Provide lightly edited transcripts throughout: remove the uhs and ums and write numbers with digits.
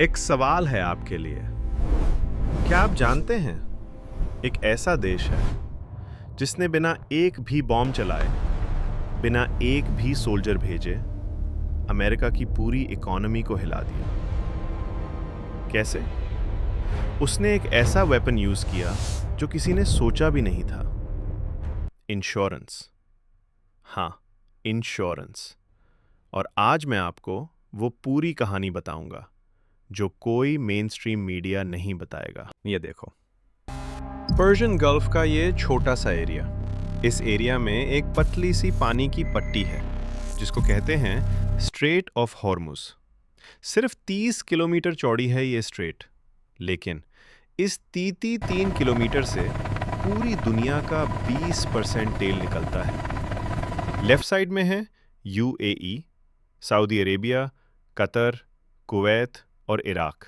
एक सवाल है आपके लिए। क्या आप जानते हैं, एक ऐसा देश है जिसने बिना एक भी बॉम्ब चलाए, बिना एक भी सोल्जर भेजे, अमेरिका की पूरी इकोनॉमी को हिला दिया। कैसे? उसने एक ऐसा वेपन यूज किया जो किसी ने सोचा भी नहीं था। इंश्योरेंस। हाँ, इंश्योरेंस। और आज मैं आपको वो पूरी कहानी बताऊंगा जो कोई मेन स्ट्रीम मीडिया नहीं बताएगा। ये देखो, पर्शियन गल्फ का ये छोटा सा एरिया। इस एरिया में एक पतली सी पानी की पट्टी है जिसको कहते हैं स्ट्रेट ऑफ हॉर्मुज। सिर्फ 30 किलोमीटर चौड़ी है ये स्ट्रेट, लेकिन इस 3 किलोमीटर से पूरी दुनिया का 20% तेल निकलता है। लेफ्ट साइड में है UAE, Saudi Arabia, Qatar, Kuwait और इराक।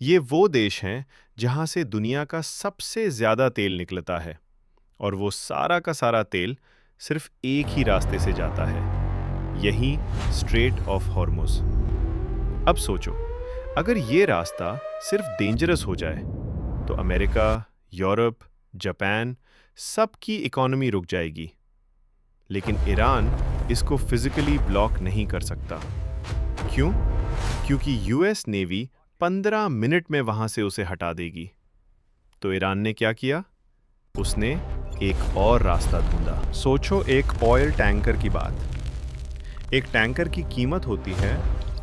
ये वो देश हैं जहां से दुनिया का सबसे ज्यादा तेल निकलता है, और वो सारा का सारा तेल सिर्फ एक ही रास्ते से जाता है, यही स्ट्रेट ऑफ हॉर्मुज। अब सोचो, अगर ये रास्ता सिर्फ डेंजरस हो जाए तो अमेरिका, यूरोप, जापान सबकी इकोनॉमी रुक जाएगी। लेकिन ईरान इसको फिजिकली ब्लॉक नहीं कर सकता। क्यों? क्योंकि यूएस नेवी 15 मिनट में वहां से उसे हटा देगी। तो ईरान ने क्या किया? उसने एक और रास्ता ढूंढा। सोचो एक ऑयल टैंकर की बात। एक टैंकर की कीमत होती है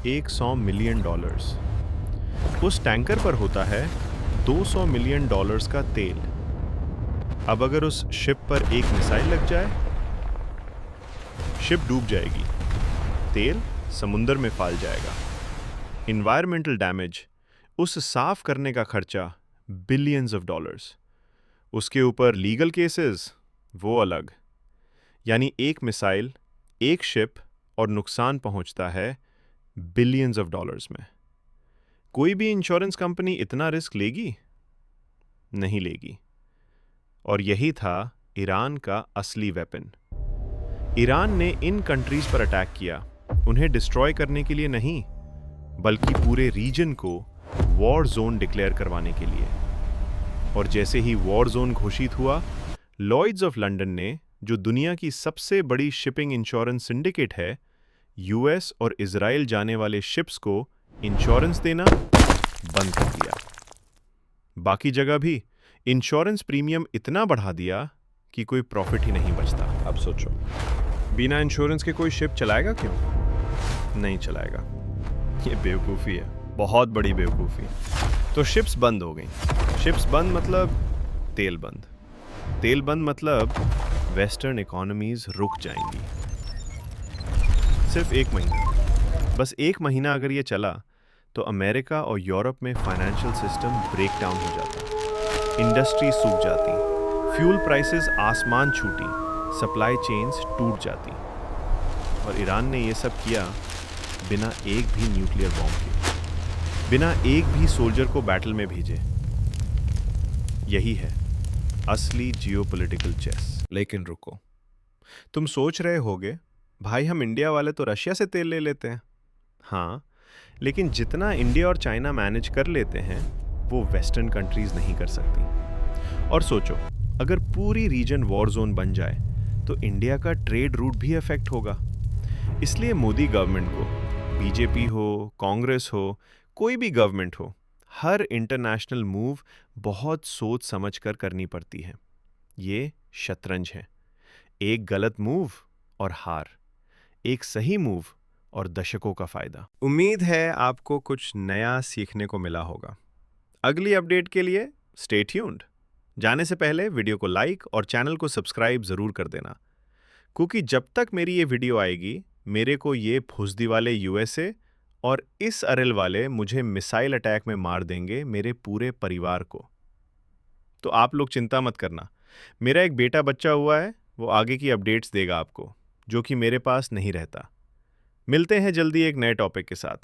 $100 मिलियन। उस टैंकर पर होता है $200 मिलियन का तेल। अब अगर उस शिप पर एक मिसाइल लग जाए, शिप डूब जाएगी, तेल समुंदर में फैल जाएगा। इन्वायरमेंटल डैमेज, उस साफ करने का खर्चा बिलियंस ऑफ डॉलर्स। उसके ऊपर लीगल केसेस, वो अलग। यानी एक मिसाइल, एक शिप, और नुकसान पहुंचता है बिलियंस ऑफ डॉलर्स में। कोई भी इंश्योरेंस कंपनी इतना रिस्क लेगी? नहीं लेगी। और यही था ईरान का असली वेपन। ईरान ने इन कंट्रीज पर अटैक किया, उन्हें डिस्ट्रॉय करने के लिए नहीं, बल्कि पूरे रीजन को वॉर जोन डिक्लेयर करवाने के लिए। और जैसे ही वॉर जोन घोषित हुआ, लॉयड्स ऑफ लंदन ने, जो दुनिया की सबसे बड़ी शिपिंग इंश्योरेंस सिंडिकेट है, यूएस और इजराइल जाने वाले शिप्स को इंश्योरेंस देना बंद कर दिया। बाकी जगह भी इंश्योरेंस प्रीमियम इतना बढ़ा दिया कि कोई प्रॉफिट ही नहीं बचता। अब सोचो, बिना इंश्योरेंस के कोई शिप चलाएगा क्यों? नहीं चलाएगा। ये बेवकूफ़ी है, बहुत बड़ी बेवकूफ़ी। तो शिप्स बंद हो गई। शिप्स बंद मतलब तेल बंद। तेल बंद मतलब वेस्टर्न इकोनॉमीज रुक जाएंगी। सिर्फ एक महीना, बस एक महीना अगर ये चला तो अमेरिका और यूरोप में फाइनेंशियल सिस्टम ब्रेक डाउन हो जाता, इंडस्ट्री सूख जाती, फ्यूल प्राइसेस आसमान छूटी, सप्लाई चेन्स टूट जाती। और ईरान ने ये सब किया बिना एक भी न्यूक्लियर बॉम्ब के, बिना एक भी सोल्जर को बैटल में भेजे। यही है असली जियोपॉलिटिकल चेस। लेकिन रुको, तुम सोच रहे होगे, भाई हम इंडिया वाले तो रशिया से तेल ले लेते हैं। हाँ, लेकिन जितना इंडिया और चाइना मैनेज कर लेते हैं, वो वेस्टर्न कंट्रीज नहीं कर सकती। और सोचो, अगर पूरी रीजन वॉर जोन बन जाए तो इंडिया का ट्रेड रूट भी अफेक्ट होगा। इसलिए मोदी गवर्नमेंट को, बीजेपी हो, कांग्रेस हो, कोई भी गवर्नमेंट हो, हर इंटरनेशनल मूव बहुत सोच समझ कर करनी पड़ती है। ये शतरंज है। एक गलत मूव और हार, एक सही मूव और दशकों का फायदा। उम्मीद है आपको कुछ नया सीखने को मिला होगा। अगली अपडेट के लिए स्टे ट्यून्ड। जाने से पहले वीडियो को लाइक और चैनल को सब्सक्राइब जरूर कर देना, क्योंकि जब तक मेरी ये वीडियो आएगी, मेरे को ये फुसदी वाले यूएसए और इस अरेल वाले मुझे मिसाइल अटैक में मार देंगे, मेरे पूरे परिवार को। तो आप लोग चिंता मत करना, मेरा एक बेटा बच्चा हुआ है, वो आगे की अपडेट्स देगा आपको, जो कि मेरे पास नहीं रहता। मिलते हैं जल्दी एक नए टॉपिक के साथ।